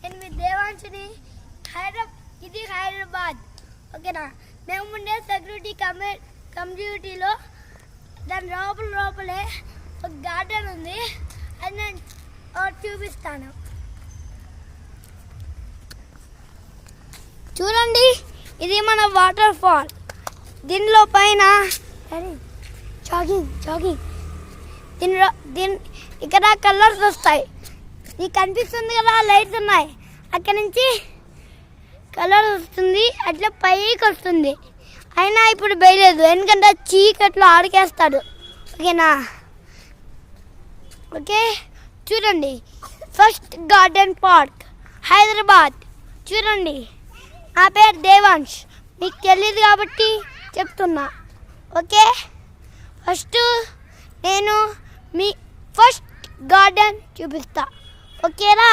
నేను మీ దేవాంశని. ఇది హైదరాబాద్, ఓకేనా. మేము ఉండే సెక్యూరిటీ కమ్యూనిటీలో దాని లోపలే ఒక గార్డెన్ ఉంది. అది నేను చూపిస్తాను. చూడండి, ఇది మన వాటర్ ఫాల్. దీనిలో పైన జాగింగ్ ఇక్కడ కలర్స్ వస్తాయి. నీకు కనిపిస్తుంది కదా, లైట్స్ ఉన్నాయి. అక్కడి నుంచి కలర్ వస్తుంది, అట్లా పైకి వస్తుంది. అయినా ఇప్పుడు వేయలేదు, ఎందుకంటే చీకట్లో ఆడికేస్తాడు, ఓకేనా. ఓకే, చూడండి, ఫస్ట్ గార్డెన్ పార్క్ హైదరాబాద్. చూడండి, నా పేరు దేవాంశ్. మీకు తెలియదు కాబట్టి చెప్తున్నా, ఓకే. ఫస్ట్ నేను మీ ఫస్ట్ గార్డెన్ చూపిస్తా, ఓకేనా.